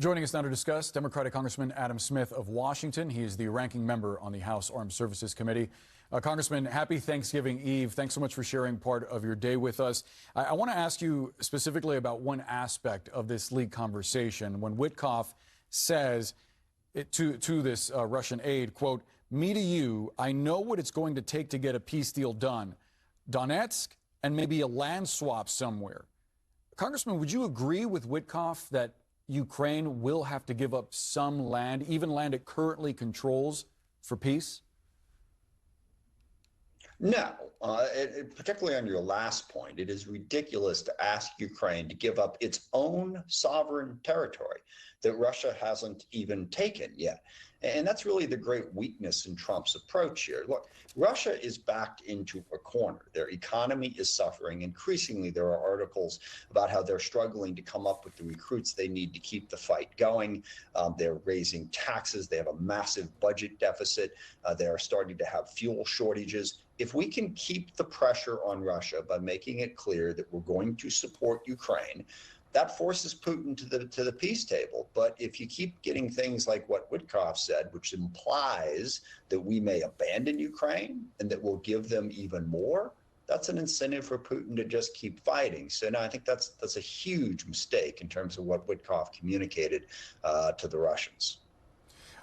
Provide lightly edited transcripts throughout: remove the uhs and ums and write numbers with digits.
Joining us now to discuss, Democratic Congressman Adam Smith of Washington. He is the ranking member on the House Armed Services Committee. Congressman, happy Thanksgiving Eve. Thanks so much for sharing part of your day with us. I want to ask you specifically about one aspect of this leak conversation. When Witkoff says to this Russian aide, quote, "Me to you, I know what it's going to take to get a peace deal done. Donetsk and maybe a land swap somewhere." Congressman, would you agree with Witkoff that Ukraine will have to give up some land, even land it currently controls, for peace? No, particularly on your last point, it is ridiculous to ask Ukraine to give up its own sovereign territory that Russia hasn't even taken yet. And that's really the great weakness in Trump's approach here. Look, Russia is backed into a corner. Their economy is suffering. Increasingly, there are articles about how they're struggling to come up with the recruits they need to keep the fight going. They're raising taxes. They have a massive budget deficit. They are starting to have fuel shortages. If we can keep the pressure on Russia by making it clear that we're going to support Ukraine, that forces Putin to the peace table. But if you keep getting things like what Witkoff said, which implies that we may abandon Ukraine and that we'll give them even more, that's an incentive for Putin to just keep fighting. So no, I think that's a huge mistake in terms of what Witkoff communicated to the Russians.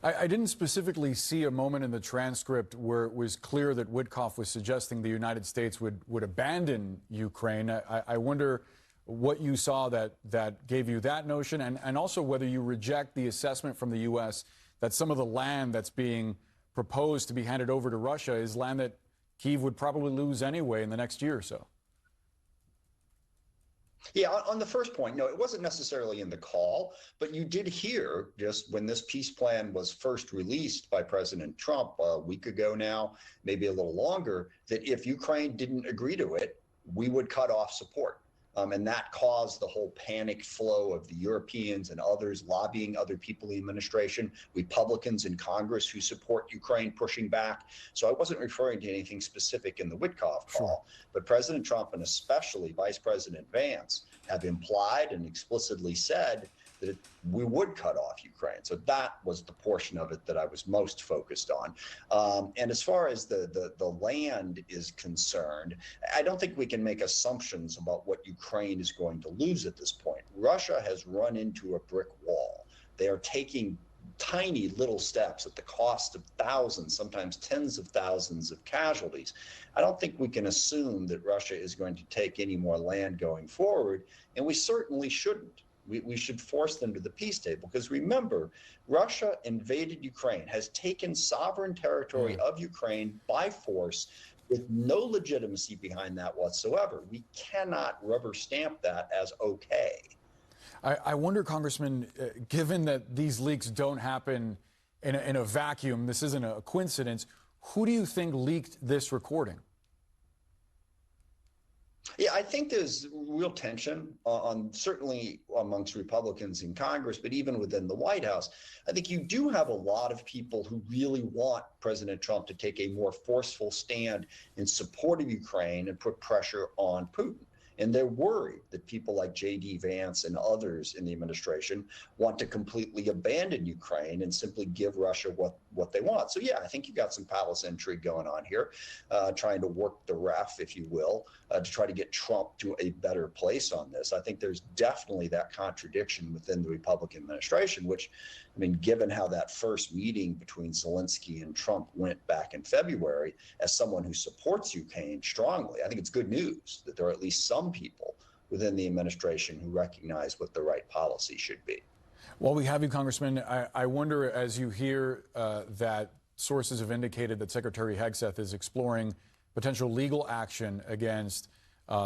I didn't specifically see a moment in the transcript where it was clear that Witkoff was suggesting the United States would abandon Ukraine. I wonder what you saw that gave you that notion, and also whether you reject the assessment from the U.S. that some of the land that's being proposed to be handed over to Russia is land that Kyiv would probably lose anyway in the next year or so. Yeah, on the first point, no, it wasn't necessarily in the call, but you did hear just when this peace plan was first released by President Trump a week ago now, maybe a little longer, that if Ukraine didn't agree to it, we would cut off support. And that caused the whole panic flow of the Europeans and others lobbying other people in the administration, Republicans in Congress who support Ukraine pushing back. So I wasn't referring to anything specific in the Witkoff call, but President Trump and especially Vice President Vance have implied and explicitly said that we would cut off Ukraine. So that was the portion of it that I was most focused on. And as far as the land is concerned, I don't think we can make assumptions about what Ukraine is going to lose at this point. Russia has run into a brick wall. They are taking tiny little steps at the cost of thousands, sometimes tens of thousands of casualties. I don't think we can assume that Russia is going to take any more land going forward, and we certainly shouldn't. We should force them to the peace table because remember, Russia invaded Ukraine, has taken sovereign territory of Ukraine by force with no legitimacy behind that whatsoever. We cannot rubber stamp that as okay. I wonder, Congressman, given that these leaks don't happen in a vacuum, this isn't a coincidence, who do you think leaked this recording? Yeah, I think there's real tension on certainly amongst Republicans in Congress, but even within the White House. I think you do have a lot of people who really want President Trump to take a more forceful stand in support of Ukraine and put pressure on Putin. And they're worried that people like J.D. Vance and others in the administration want to completely abandon Ukraine and simply give Russia what they want. So, yeah, I think you've got some palace intrigue going on here, trying to work the ref, if you will, to try to get Trump to a better place on this. I think there's definitely that contradiction within the Republican administration, which, I mean, given how that first meeting between Zelensky and Trump went back in February, as someone who supports Ukraine strongly, I think it's good news that there are at least some people within the administration who recognize what the right policy should be. While we have you, Congressman, I wonder, as you hear that sources have indicated that Secretary Hegseth is exploring potential legal action against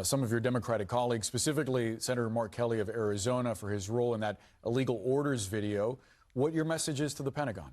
some of your Democratic colleagues, specifically Senator Mark Kelly of Arizona for his role in that illegal orders video, what your message is to the Pentagon.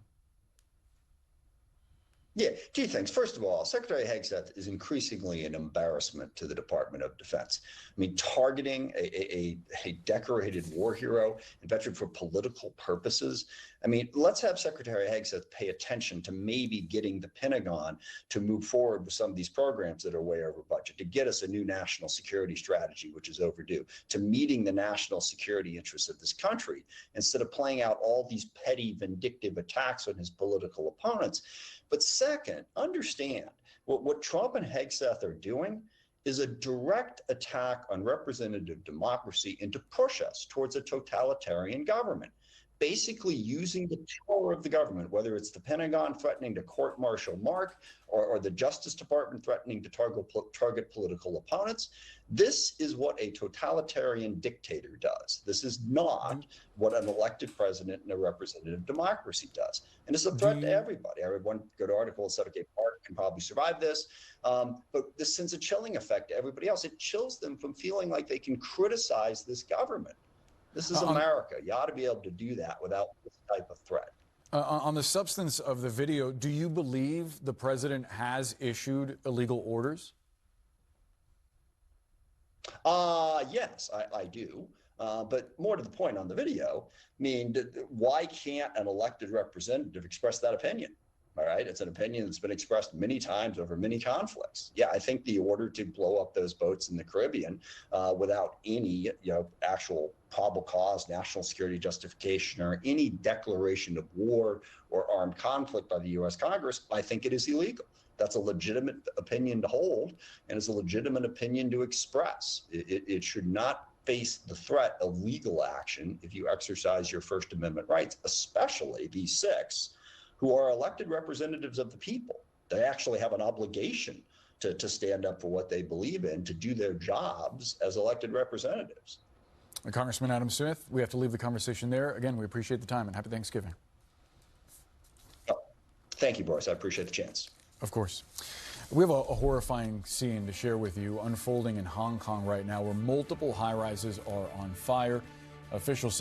Yeah, two things. First of all, Secretary Hegseth is increasingly an embarrassment to the Department of Defense. I mean, targeting a decorated war hero and veteran for political purposes. I mean, let's have Secretary Hegseth pay attention to maybe getting the Pentagon to move forward with some of these programs that are way over budget, to get us a new national security strategy, which is overdue, to meeting the national security interests of this country, instead of playing out all these petty, vindictive attacks on his political opponents. But second, understand what Trump and Hegseth are doing is a direct attack on representative democracy and to push us towards a totalitarian government, basically using the power of the government, whether it's the Pentagon threatening to court-martial Mark or the Justice Department threatening to target political opponents. This is what a totalitarian dictator does. This is not what an elected president in a representative democracy does. And it's a threat to everybody. I read one good article that said, okay, Mark can probably survive this, but this sends a chilling effect to everybody else. It chills them from feeling like they can criticize this government. This is America. You ought to be able to do that without this type of threat. On the substance of the video, do you believe the president has issued illegal orders? Yes, I do. But more to the point on the video, I mean, why can't an elected representative express that opinion? All right. It's an opinion that's been expressed many times over many conflicts. Yeah, I think the order to blow up those boats in the Caribbean without any, actual probable cause, national security justification, or any declaration of war or armed conflict by the U.S. Congress, I think it is illegal. That's a legitimate opinion to hold, and it's a legitimate opinion to express. It should not face the threat of legal action if you exercise your First Amendment rights, especially these six who are elected representatives of the people. They actually have an obligation to stand up for what they believe in, to do their jobs as elected representatives. Congressman Adam Smith, we have to leave the conversation there. Again, we appreciate the time and happy Thanksgiving. Oh, thank you, Boris. I appreciate the chance. Of course. We have a horrifying scene to share with you unfolding in Hong Kong right now, where multiple high-rises are on fire. Officials